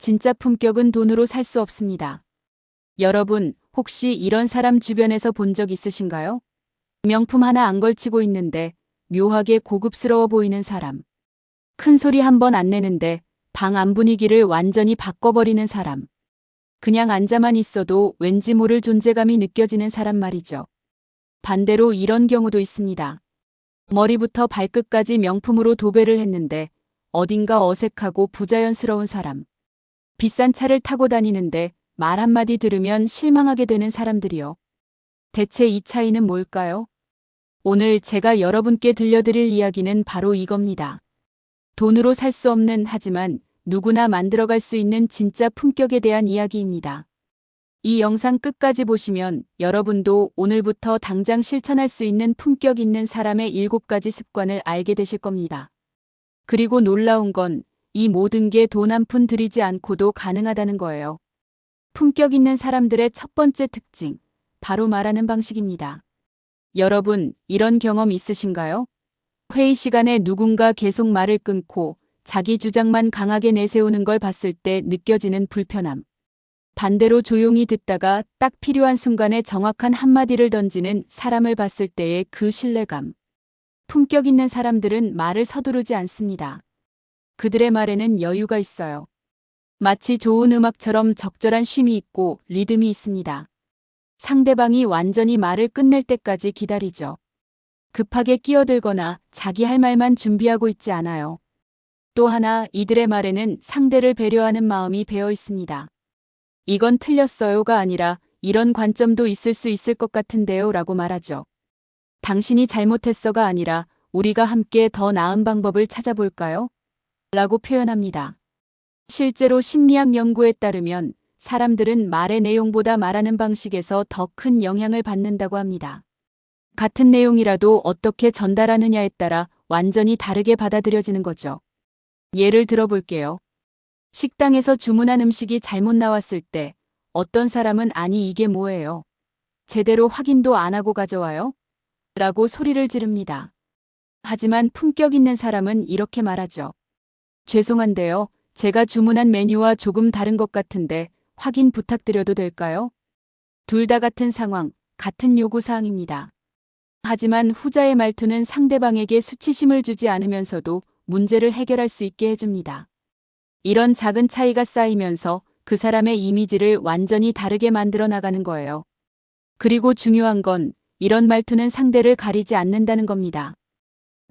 진짜 품격은 돈으로 살 수 없습니다. 여러분, 혹시 이런 사람 주변에서 본 적 있으신가요? 명품 하나 안 걸치고 있는데 묘하게 고급스러워 보이는 사람. 큰 소리 한 번 안 내는데 방 안 분위기를 완전히 바꿔버리는 사람. 그냥 앉아만 있어도 왠지 모를 존재감이 느껴지는 사람 말이죠. 반대로 이런 경우도 있습니다. 머리부터 발끝까지 명품으로 도배를 했는데 어딘가 어색하고 부자연스러운 사람. 비싼 차를 타고 다니는데 말 한마디 들으면 실망하게 되는 사람들이요. 대체 이 차이는 뭘까요? 오늘 제가 여러분께 들려드릴 이야기는 바로 이겁니다. 돈으로 살 수 없는 하지만 누구나 만들어갈 수 있는 진짜 품격에 대한 이야기입니다. 이 영상 끝까지 보시면 여러분도 오늘부터 당장 실천할 수 있는 품격 있는 사람의 7가지 습관을 알게 되실 겁니다. 그리고 놀라운 건 이 모든 게 돈 한 푼 들이지 않고도 가능하다는 거예요. 품격 있는 사람들의 첫 번째 특징, 바로 말하는 방식입니다. 여러분, 이런 경험 있으신가요? 회의 시간에 누군가 계속 말을 끊고 자기 주장만 강하게 내세우는 걸 봤을 때 느껴지는 불편함. 반대로 조용히 듣다가 딱 필요한 순간에 정확한 한마디를 던지는 사람을 봤을 때의 그 신뢰감. 품격 있는 사람들은 말을 서두르지 않습니다. 그들의 말에는 여유가 있어요. 마치 좋은 음악처럼 적절한 쉼이 있고 리듬이 있습니다. 상대방이 완전히 말을 끝낼 때까지 기다리죠. 급하게 끼어들거나 자기 할 말만 준비하고 있지 않아요. 또 하나, 이들의 말에는 상대를 배려하는 마음이 배어 있습니다. 이건 틀렸어요가 아니라 이런 관점도 있을 수 있을 것 같은데요 라고 말하죠. 당신이 잘못했어가 아니라 우리가 함께 더 나은 방법을 찾아볼까요? 라고 표현합니다. 실제로 심리학 연구에 따르면 사람들은 말의 내용보다 말하는 방식에서 더 큰 영향을 받는다고 합니다. 같은 내용이라도 어떻게 전달하느냐에 따라 완전히 다르게 받아들여지는 거죠. 예를 들어볼게요. 식당에서 주문한 음식이 잘못 나왔을 때 어떤 사람은 아니 이게 뭐예요? 제대로 확인도 안 하고 가져와요? 라고 소리를 지릅니다. 하지만 품격 있는 사람은 이렇게 말하죠. 죄송한데요. 제가 주문한 메뉴와 조금 다른 것 같은데 확인 부탁드려도 될까요? 둘 다 같은 상황, 같은 요구사항입니다. 하지만 후자의 말투는 상대방에게 수치심을 주지 않으면서도 문제를 해결할 수 있게 해줍니다. 이런 작은 차이가 쌓이면서 그 사람의 이미지를 완전히 다르게 만들어 나가는 거예요. 그리고 중요한 건 이런 말투는 상대를 가리지 않는다는 겁니다.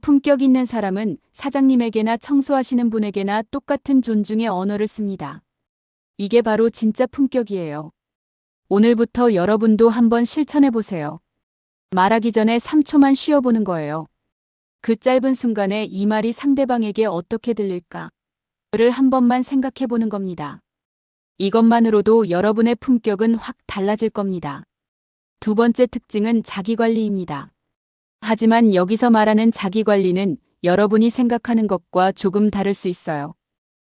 품격 있는 사람은 사장님에게나 청소하시는 분에게나 똑같은 존중의 언어를 씁니다. 이게 바로 진짜 품격이에요. 오늘부터 여러분도 한번 실천해 보세요. 말하기 전에 3초만 쉬어보는 거예요. 그 짧은 순간에 이 말이 상대방에게 어떻게 들릴까? 를 한 번만 생각해 보는 겁니다. 이것만으로도 여러분의 품격은 확 달라질 겁니다. 두 번째 특징은 자기관리입니다. 하지만 여기서 말하는 자기관리는 여러분이 생각하는 것과 조금 다를 수 있어요.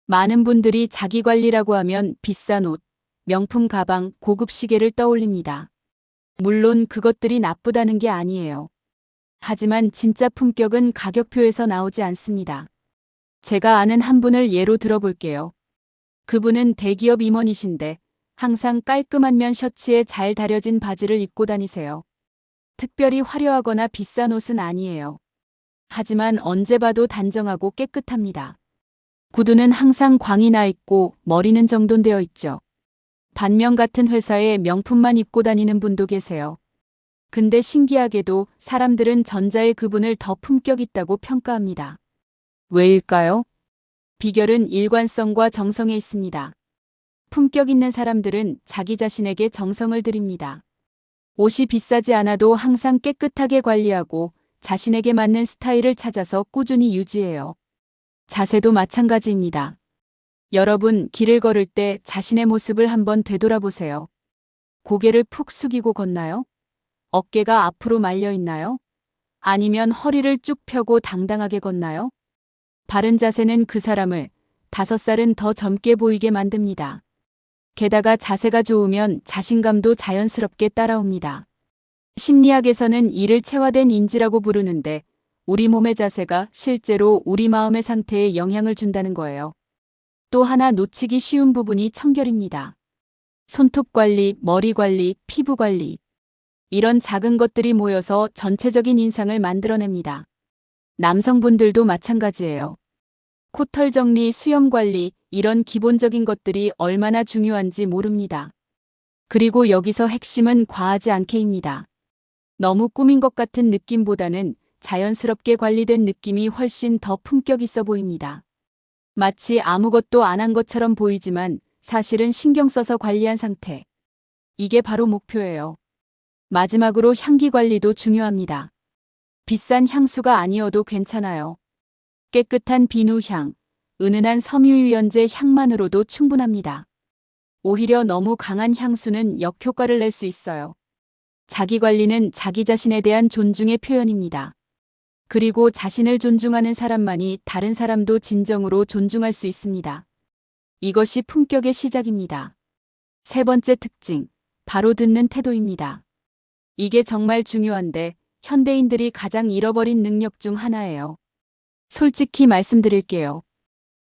많은 분들이 자기관리라고 하면 비싼 옷, 명품 가방, 고급 시계를 떠올립니다. 물론 그것들이 나쁘다는 게 아니에요. 하지만 진짜 품격은 가격표에서 나오지 않습니다. 제가 아는 한 분을 예로 들어볼게요. 그분은 대기업 임원이신데 항상 깔끔한 면 셔츠에 잘 다려진 바지를 입고 다니세요. 특별히 화려하거나 비싼 옷은 아니에요. 하지만 언제 봐도 단정하고 깨끗합니다. 구두는 항상 광이 나 있고 머리는 정돈되어 있죠. 반면 같은 회사에 명품만 입고 다니는 분도 계세요. 근데 신기하게도 사람들은 전자의 그분을 더 품격 있다고 평가합니다. 왜일까요? 비결은 일관성과 정성에 있습니다. 품격 있는 사람들은 자기 자신에게 정성을 들입니다. 옷이 비싸지 않아도 항상 깨끗하게 관리하고 자신에게 맞는 스타일을 찾아서 꾸준히 유지해요. 자세도 마찬가지입니다. 여러분, 길을 걸을 때 자신의 모습을 한번 되돌아보세요. 고개를 푹 숙이고 걷나요? 어깨가 앞으로 말려 있나요? 아니면 허리를 쭉 펴고 당당하게 걷나요? 바른 자세는 그 사람을 5살은 더 젊게 보이게 만듭니다. 게다가 자세가 좋으면 자신감도 자연스럽게 따라옵니다. 심리학에서는 이를 체화된 인지라고 부르는데 우리 몸의 자세가 실제로 우리 마음의 상태에 영향을 준다는 거예요. 또 하나 놓치기 쉬운 부분이 청결입니다. 손톱 관리, 머리 관리, 피부 관리. 이런 작은 것들이 모여서 전체적인 인상을 만들어냅니다. 남성분들도 마찬가지예요. 코털 정리, 수염 관리, 이런 기본적인 것들이 얼마나 중요한지 모릅니다. 그리고 여기서 핵심은 과하지 않게입니다. 너무 꾸민 것 같은 느낌보다는 자연스럽게 관리된 느낌이 훨씬 더 품격 있어 보입니다. 마치 아무것도 안 한 것처럼 보이지만 사실은 신경 써서 관리한 상태. 이게 바로 목표예요. 마지막으로 향기 관리도 중요합니다. 비싼 향수가 아니어도 괜찮아요. 깨끗한 비누향, 은은한 섬유유연제 향만으로도 충분합니다. 오히려 너무 강한 향수는 역효과를 낼 수 있어요. 자기 관리는 자기 자신에 대한 존중의 표현입니다. 그리고 자신을 존중하는 사람만이 다른 사람도 진정으로 존중할 수 있습니다. 이것이 품격의 시작입니다. 세 번째 특징, 바로 듣는 태도입니다. 이게 정말 중요한데 현대인들이 가장 잃어버린 능력 중 하나예요. 솔직히 말씀드릴게요.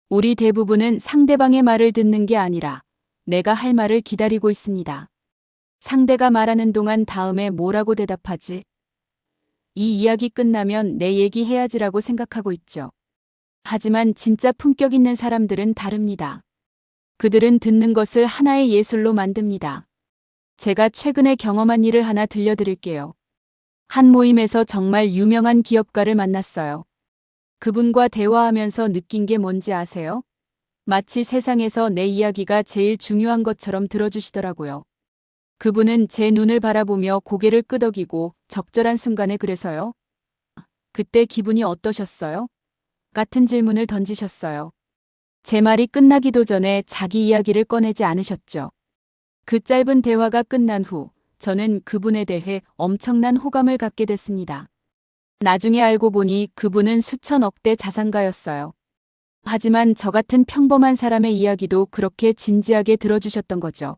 우리 대부분은 상대방의 말을 듣는 게 아니라 내가 할 말을 기다리고 있습니다. 상대가 말하는 동안 다음에 뭐라고 대답하지? 이 이야기 끝나면 내 얘기 해야지라고 생각하고 있죠. 하지만 진짜 품격 있는 사람들은 다릅니다. 그들은 듣는 것을 하나의 예술로 만듭니다. 제가 최근에 경험한 일을 하나 들려드릴게요. 한 모임에서 정말 유명한 기업가를 만났어요. 그분과 대화하면서 느낀 게 뭔지 아세요? 마치 세상에서 내 이야기가 제일 중요한 것처럼 들어주시더라고요. 그분은 제 눈을 바라보며 고개를 끄덕이고 적절한 순간에 그래서요. 그때 기분이 어떠셨어요? 같은 질문을 던지셨어요. 제 말이 끝나기도 전에 자기 이야기를 꺼내지 않으셨죠. 그 짧은 대화가 끝난 후 저는 그분에 대해 엄청난 호감을 갖게 됐습니다. 나중에 알고 보니 그분은 수천억 대 자산가였어요. 하지만 저 같은 평범한 사람의 이야기도 그렇게 진지하게 들어주셨던 거죠.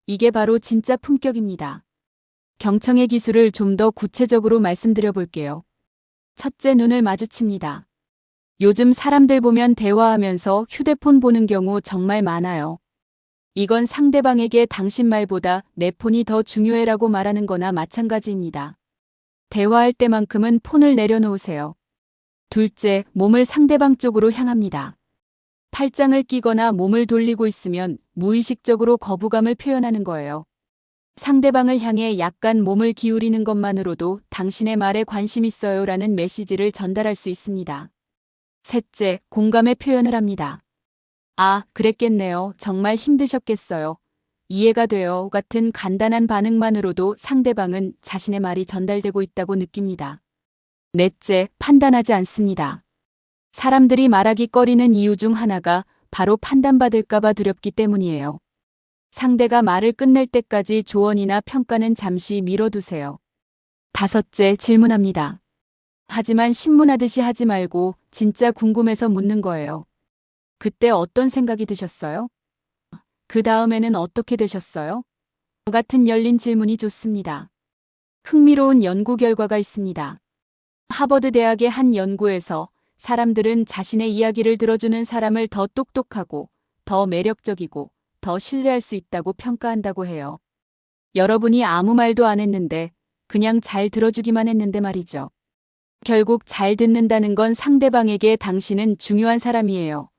이게 바로 진짜 품격입니다. 경청의 기술을 좀 더 구체적으로 말씀드려 볼게요. 첫째, 눈을 마주칩니다. 요즘 사람들 보면 대화하면서 휴대폰 보는 경우 정말 많아요. 이건 상대방에게 당신 말보다 내 폰이 더 중요해라고 말하는 거나 마찬가지입니다. 대화할 때만큼은 폰을 내려놓으세요. 둘째, 몸을 상대방 쪽으로 향합니다. 팔짱을 끼거나 몸을 돌리고 있으면 무의식적으로 거부감을 표현하는 거예요. 상대방을 향해 약간 몸을 기울이는 것만으로도 당신의 말에 관심 있어요라는 메시지를 전달할 수 있습니다. 셋째, 공감의 표현을 합니다. 아, 그랬겠네요. 정말 힘드셨겠어요. 이해가 돼요. 같은 간단한 반응만으로도 상대방은 자신의 말이 전달되고 있다고 느낍니다. 넷째, 판단하지 않습니다. 사람들이 말하기 꺼리는 이유 중 하나가 바로 판단받을까봐 두렵기 때문이에요. 상대가 말을 끝낼 때까지 조언이나 평가는 잠시 미뤄두세요. 다섯째, 질문합니다. 하지만 신문하듯이 하지 말고 진짜 궁금해서 묻는 거예요. 그때 어떤 생각이 드셨어요? 그 다음에는 어떻게 되셨어요? 같은 열린 질문이 좋습니다. 흥미로운 연구 결과가 있습니다. 하버드 대학의 한 연구에서 사람들은 자신의 이야기를 들어주는 사람을 더 똑똑하고, 더 매력적이고, 더 신뢰할 수 있다고 평가한다고 해요. 여러분이 아무 말도 안 했는데 그냥 잘 들어주기만 했는데 말이죠. 결국 잘 듣는다는 건 상대방에게 당신은 중요한 사람이에요.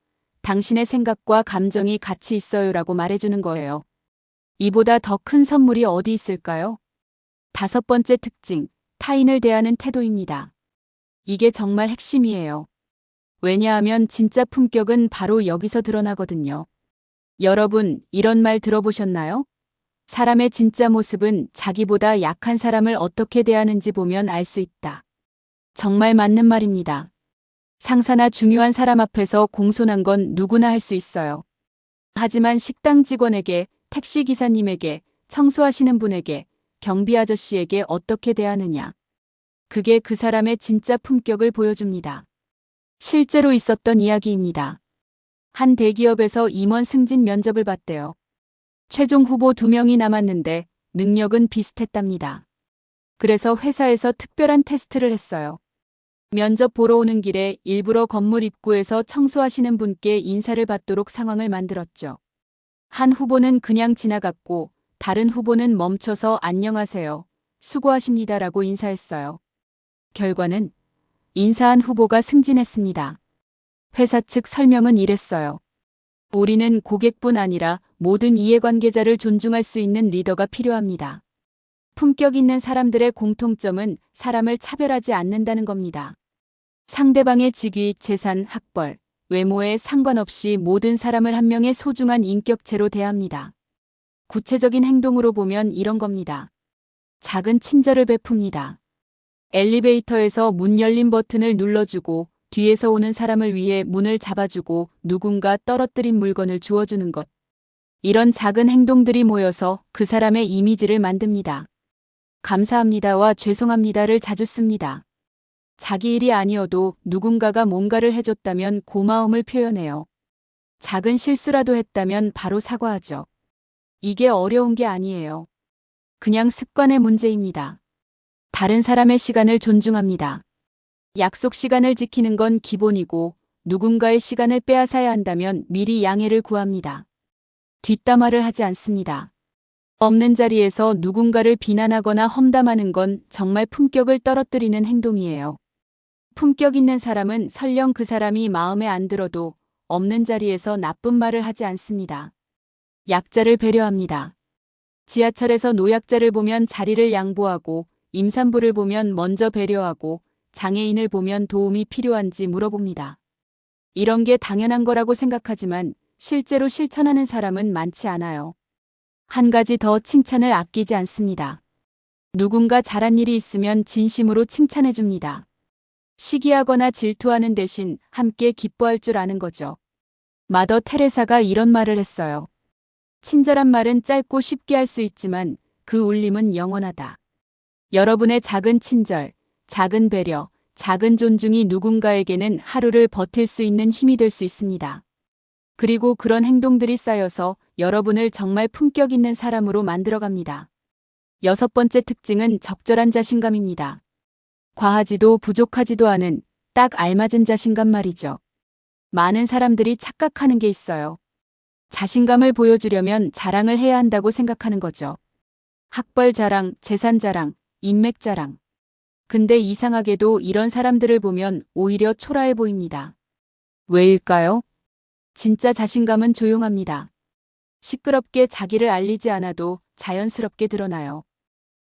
당신의 생각과 감정이 같이 있어요라고 말해주는 거예요. 이보다 더 큰 선물이 어디 있을까요? 다섯 번째 특징, 타인을 대하는 태도입니다. 이게 정말 핵심이에요. 왜냐하면 진짜 품격은 바로 여기서 드러나거든요. 여러분, 이런 말 들어보셨나요? 사람의 진짜 모습은 자기보다 약한 사람을 어떻게 대하는지 보면 알 수 있다. 정말 맞는 말입니다. 상사나 중요한 사람 앞에서 공손한 건 누구나 할 수 있어요. 하지만 식당 직원에게, 택시 기사님에게, 청소하시는 분에게, 경비 아저씨에게 어떻게 대하느냐. 그게 그 사람의 진짜 품격을 보여줍니다. 실제로 있었던 이야기입니다. 한 대기업에서 임원 승진 면접을 봤대요. 최종 후보 2명이 남았는데 능력은 비슷했답니다. 그래서 회사에서 특별한 테스트를 했어요. 면접 보러 오는 길에 일부러 건물 입구에서 청소하시는 분께 인사를 받도록 상황을 만들었죠. 한 후보는 그냥 지나갔고 다른 후보는 멈춰서 안녕하세요. 수고하십니다라고 인사했어요. 결과는 인사한 후보가 승진했습니다. 회사 측 설명은 이랬어요. 우리는 고객뿐 아니라 모든 이해관계자를 존중할 수 있는 리더가 필요합니다. 품격 있는 사람들의 공통점은 사람을 차별하지 않는다는 겁니다. 상대방의 직위, 재산, 학벌, 외모에 상관없이 모든 사람을 한 명의 소중한 인격체로 대합니다. 구체적인 행동으로 보면 이런 겁니다. 작은 친절을 베풉니다. 엘리베이터에서 문 열림 버튼을 눌러주고 뒤에서 오는 사람을 위해 문을 잡아주고 누군가 떨어뜨린 물건을 주워주는 것. 이런 작은 행동들이 모여서 그 사람의 이미지를 만듭니다. 감사합니다와 죄송합니다를 자주 씁니다. 자기 일이 아니어도 누군가가 뭔가를 해줬다면 고마움을 표현해요. 작은 실수라도 했다면 바로 사과하죠. 이게 어려운 게 아니에요. 그냥 습관의 문제입니다. 다른 사람의 시간을 존중합니다. 약속 시간을 지키는 건 기본이고 누군가의 시간을 빼앗아야 한다면 미리 양해를 구합니다. 뒷담화를 하지 않습니다. 없는 자리에서 누군가를 비난하거나 험담하는 건 정말 품격을 떨어뜨리는 행동이에요. 품격 있는 사람은 설령 그 사람이 마음에 안 들어도 없는 자리에서 나쁜 말을 하지 않습니다. 약자를 배려합니다. 지하철에서 노약자를 보면 자리를 양보하고 임산부를 보면 먼저 배려하고 장애인을 보면 도움이 필요한지 물어봅니다. 이런 게 당연한 거라고 생각하지만 실제로 실천하는 사람은 많지 않아요. 한 가지 더 칭찬을 아끼지 않습니다. 누군가 잘한 일이 있으면 진심으로 칭찬해 줍니다. 시기하거나 질투하는 대신 함께 기뻐할 줄 아는 거죠. 마더 테레사가 이런 말을 했어요. 친절한 말은 짧고 쉽게 할 수 있지만 그 울림은 영원하다. 여러분의 작은 친절, 작은 배려, 작은 존중이 누군가에게는 하루를 버틸 수 있는 힘이 될 수 있습니다. 그리고 그런 행동들이 쌓여서 여러분을 정말 품격 있는 사람으로 만들어갑니다. 6번째 특징은 적절한 자신감입니다. 과하지도 부족하지도 않은 딱 알맞은 자신감 말이죠. 많은 사람들이 착각하는 게 있어요. 자신감을 보여주려면 자랑을 해야 한다고 생각하는 거죠. 학벌 자랑, 재산 자랑, 인맥 자랑. 근데 이상하게도 이런 사람들을 보면 오히려 초라해 보입니다. 왜일까요? 진짜 자신감은 조용합니다. 시끄럽게 자기를 알리지 않아도 자연스럽게 드러나요.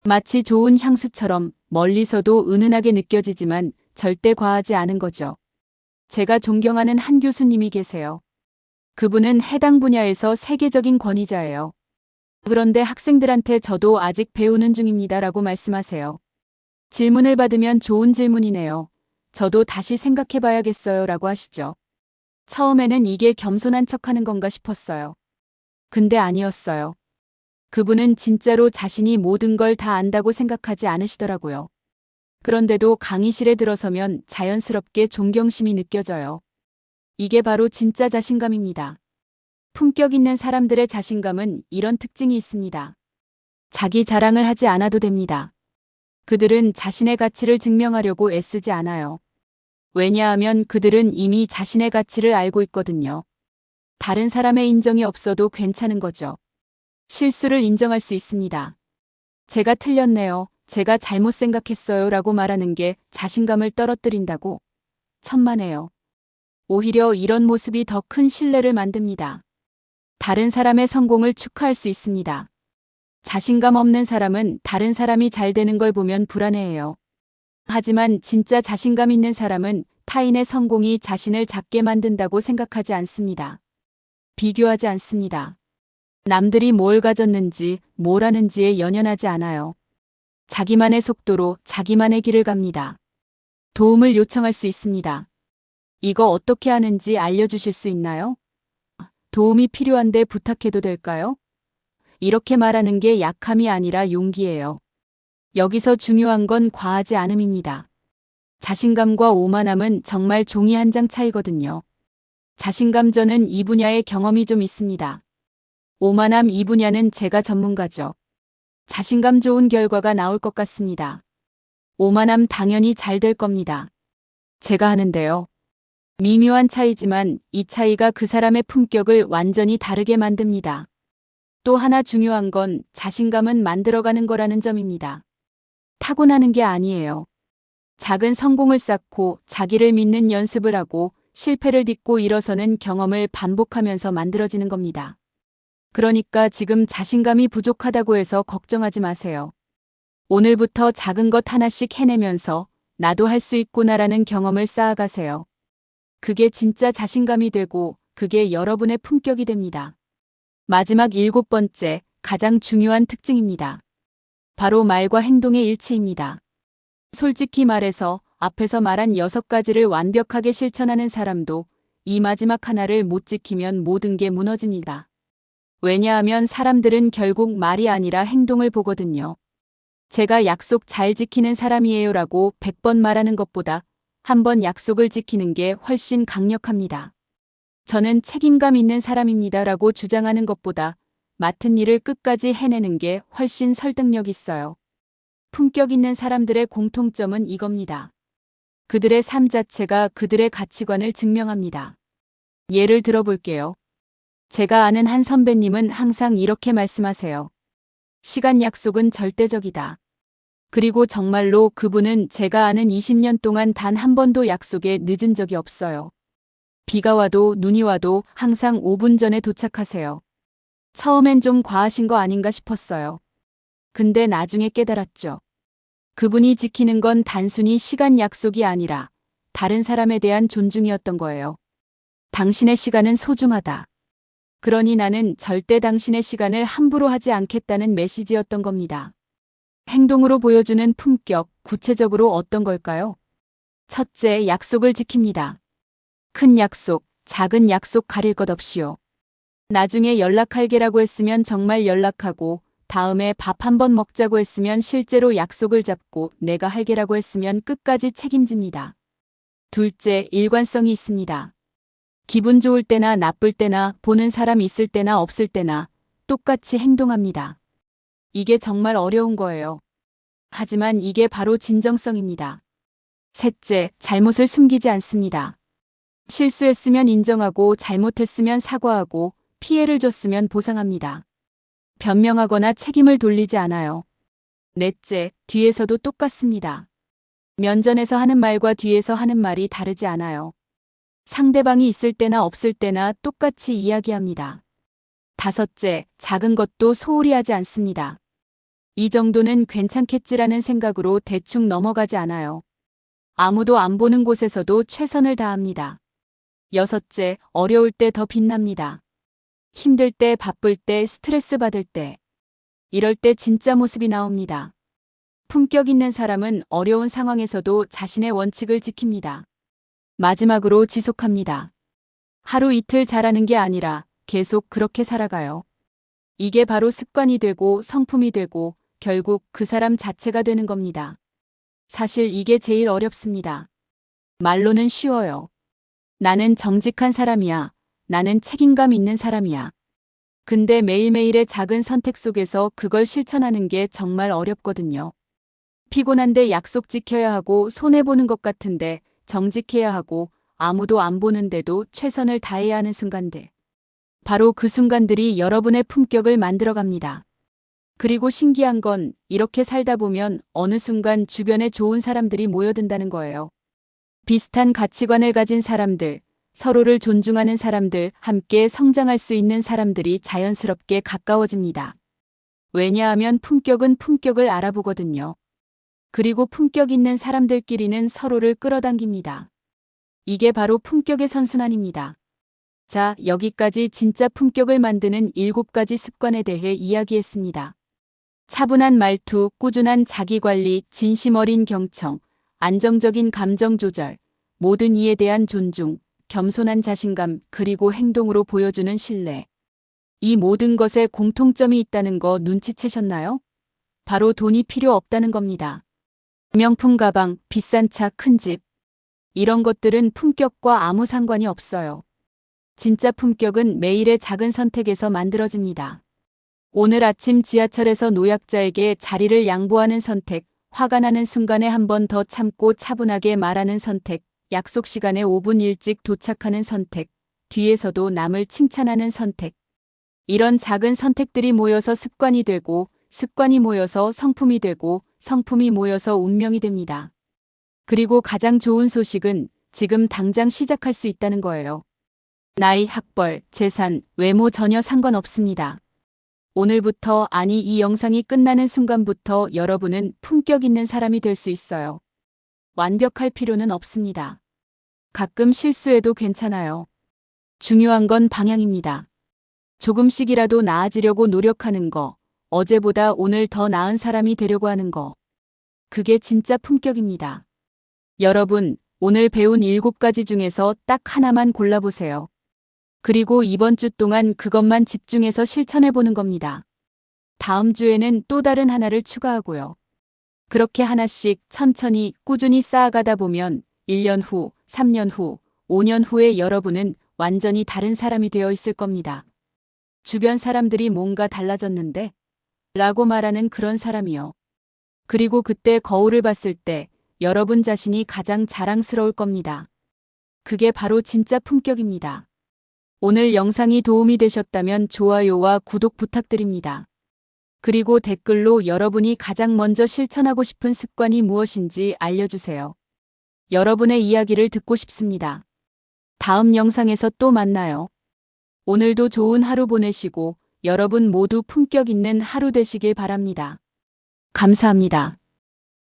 마치 좋은 향수처럼 멀리서도 은은하게 느껴지지만 절대 과하지 않은 거죠. 제가 존경하는 한 교수님이 계세요. 그분은 해당 분야에서 세계적인 권위자예요. 그런데 학생들한테 저도 아직 배우는 중입니다라고 말씀하세요. 질문을 받으면 좋은 질문이네요. 저도 다시 생각해봐야겠어요 라고 하시죠. 처음에는 이게 겸손한 척하는 건가 싶었어요. 근데 아니었어요. 그분은 진짜로 자신이 모든 걸 다 안다고 생각하지 않으시더라고요. 그런데도 강의실에 들어서면 자연스럽게 존경심이 느껴져요. 이게 바로 진짜 자신감입니다. 품격 있는 사람들의 자신감은 이런 특징이 있습니다. 자기 자랑을 하지 않아도 됩니다. 그들은 자신의 가치를 증명하려고 애쓰지 않아요. 왜냐하면 그들은 이미 자신의 가치를 알고 있거든요. 다른 사람의 인정이 없어도 괜찮은 거죠. 실수를 인정할 수 있습니다. 제가 틀렸네요. 제가 잘못 생각했어요 라고 말하는 게 자신감을 떨어뜨린다고? 천만에요. 오히려 이런 모습이 더 큰 신뢰를 만듭니다. 다른 사람의 성공을 축하할 수 있습니다. 자신감 없는 사람은 다른 사람이 잘 되는 걸 보면 불안해해요. 하지만 진짜 자신감 있는 사람은 타인의 성공이 자신을 작게 만든다고 생각하지 않습니다. 비교하지 않습니다. 남들이 뭘 가졌는지, 뭘 하는지에 연연하지 않아요. 자기만의 속도로 자기만의 길을 갑니다. 도움을 요청할 수 있습니다. 이거 어떻게 하는지 알려주실 수 있나요? 도움이 필요한데 부탁해도 될까요? 이렇게 말하는 게 약함이 아니라 용기예요. 여기서 중요한 건 과하지 않음입니다. 자신감과 오만함은 정말 종이 한 장 차이거든요. 자신감 저는 이 분야에 경험이 좀 있습니다. 오만함 이 분야는 제가 전문가죠. 자신감 좋은 결과가 나올 것 같습니다. 오만함 당연히 잘 될 겁니다. 제가 하는데요. 미묘한 차이지만 이 차이가 그 사람의 품격을 완전히 다르게 만듭니다. 또 하나 중요한 건 자신감은 만들어가는 거라는 점입니다. 타고나는 게 아니에요. 작은 성공을 쌓고 자기를 믿는 연습을 하고 실패를 딛고 일어서는 경험을 반복하면서 만들어지는 겁니다. 그러니까 지금 자신감이 부족하다고 해서 걱정하지 마세요. 오늘부터 작은 것 하나씩 해내면서 나도 할 수 있구나라는 경험을 쌓아가세요. 그게 진짜 자신감이 되고 그게 여러분의 품격이 됩니다. 마지막 7번째, 가장 중요한 특징입니다. 바로 말과 행동의 일치입니다. 솔직히 말해서 앞에서 말한 6가지를 완벽하게 실천하는 사람도 이 마지막 하나를 못 지키면 모든 게 무너집니다. 왜냐하면 사람들은 결국 말이 아니라 행동을 보거든요. 제가 약속 잘 지키는 사람이에요라고 100번 말하는 것보다 한 번 약속을 지키는 게 훨씬 강력합니다. 저는 책임감 있는 사람입니다라고 주장하는 것보다 맡은 일을 끝까지 해내는 게 훨씬 설득력 있어요. 품격 있는 사람들의 공통점은 이겁니다. 그들의 삶 자체가 그들의 가치관을 증명합니다. 예를 들어볼게요. 제가 아는 한 선배님은 항상 이렇게 말씀하세요. 시간 약속은 절대적이다. 그리고 정말로 그분은 제가 아는 20년 동안 단 한 번도 약속에 늦은 적이 없어요. 비가 와도 눈이 와도 항상 5분 전에 도착하세요. 처음엔 좀 과하신 거 아닌가 싶었어요. 근데 나중에 깨달았죠. 그분이 지키는 건 단순히 시간 약속이 아니라 다른 사람에 대한 존중이었던 거예요. 당신의 시간은 소중하다. 그러니 나는 절대 당신의 시간을 함부로 하지 않겠다는 메시지였던 겁니다. 행동으로 보여주는 품격, 구체적으로 어떤 걸까요? 첫째, 약속을 지킵니다. 큰 약속, 작은 약속 가릴 것 없이요. 나중에 연락할게라고 했으면 정말 연락하고, 다음에 밥 한번 먹자고 했으면 실제로 약속을 잡고, 내가 할게라고 했으면 끝까지 책임집니다. 둘째, 일관성이 있습니다. 기분 좋을 때나 나쁠 때나 보는 사람 있을 때나 없을 때나 똑같이 행동합니다. 이게 정말 어려운 거예요. 하지만 이게 바로 진정성입니다. 셋째, 잘못을 숨기지 않습니다. 실수했으면 인정하고 잘못했으면 사과하고 피해를 줬으면 보상합니다. 변명하거나 책임을 돌리지 않아요. 넷째, 뒤에서도 똑같습니다. 면전에서 하는 말과 뒤에서 하는 말이 다르지 않아요. 상대방이 있을 때나 없을 때나 똑같이 이야기합니다. 다섯째, 작은 것도 소홀히 하지 않습니다. 이 정도는 괜찮겠지라는 생각으로 대충 넘어가지 않아요. 아무도 안 보는 곳에서도 최선을 다합니다. 여섯째, 어려울 때 더 빛납니다. 힘들 때, 바쁠 때, 스트레스 받을 때. 이럴 때 진짜 모습이 나옵니다. 품격 있는 사람은 어려운 상황에서도 자신의 원칙을 지킵니다. 마지막으로 지속합니다. 하루 이틀 잘하는 게 아니라 계속 그렇게 살아가요. 이게 바로 습관이 되고 성품이 되고 결국 그 사람 자체가 되는 겁니다. 사실 이게 제일 어렵습니다. 말로는 쉬워요. 나는 정직한 사람이야. 나는 책임감 있는 사람이야. 근데 매일매일의 작은 선택 속에서 그걸 실천하는 게 정말 어렵거든요. 피곤한데 약속 지켜야 하고 손해보는 것 같은데 정직해야 하고 아무도 안 보는데도 최선을 다해야 하는 순간들. 바로 그 순간들이 여러분의 품격을 만들어갑니다. 그리고 신기한 건 이렇게 살다 보면 어느 순간 주변에 좋은 사람들이 모여든다는 거예요. 비슷한 가치관을 가진 사람들, 서로를 존중하는 사람들, 함께 성장할 수 있는 사람들이 자연스럽게 가까워집니다. 왜냐하면 품격은 품격을 알아보거든요. 그리고 품격 있는 사람들끼리는 서로를 끌어당깁니다. 이게 바로 품격의 선순환입니다. 자, 여기까지 진짜 품격을 만드는 7가지 습관에 대해 이야기했습니다. 차분한 말투, 꾸준한 자기관리, 진심 어린 경청, 안정적인 감정 조절, 모든 이에 대한 존중, 겸손한 자신감, 그리고 행동으로 보여주는 신뢰. 이 모든 것에 공통점이 있다는 거 눈치채셨나요? 바로 돈이 필요 없다는 겁니다. 명품 가방, 비싼 차, 큰 집. 이런 것들은 품격과 아무 상관이 없어요. 진짜 품격은 매일의 작은 선택에서 만들어집니다. 오늘 아침 지하철에서 노약자에게 자리를 양보하는 선택, 화가 나는 순간에 한 번 더 참고 차분하게 말하는 선택, 약속 시간에 5분 일찍 도착하는 선택, 뒤에서도 남을 칭찬하는 선택. 이런 작은 선택들이 모여서 습관이 되고, 습관이 모여서 성품이 되고, 성품이 모여서 운명이 됩니다. 그리고 가장 좋은 소식은 지금 당장 시작할 수 있다는 거예요. 나이, 학벌, 재산, 외모 전혀 상관없습니다. 오늘부터, 아니 이 영상이 끝나는 순간부터 여러분은 품격 있는 사람이 될 수 있어요. 완벽할 필요는 없습니다. 가끔 실수해도 괜찮아요. 중요한 건 방향입니다. 조금씩이라도 나아지려고 노력하는 거, 어제보다 오늘 더 나은 사람이 되려고 하는 거. 그게 진짜 품격입니다. 여러분, 오늘 배운 7가지 중에서 딱 하나만 골라보세요. 그리고 이번 주 동안 그것만 집중해서 실천해 보는 겁니다. 다음 주에는 또 다른 하나를 추가하고요. 그렇게 하나씩 천천히 꾸준히 쌓아가다 보면 1년 후, 3년 후, 5년 후에 여러분은 완전히 다른 사람이 되어 있을 겁니다. 주변 사람들이 뭔가 달라졌는데? 라고 말하는 그런 사람이요. 그리고 그때 거울을 봤을 때 여러분 자신이 가장 자랑스러울 겁니다. 그게 바로 진짜 품격입니다. 오늘 영상이 도움이 되셨다면 좋아요와 구독 부탁드립니다. 그리고 댓글로 여러분이 가장 먼저 실천하고 싶은 습관이 무엇인지 알려주세요. 여러분의 이야기를 듣고 싶습니다. 다음 영상에서 또 만나요. 오늘도 좋은 하루 보내시고 여러분 모두 품격 있는 하루 되시길 바랍니다. 감사합니다.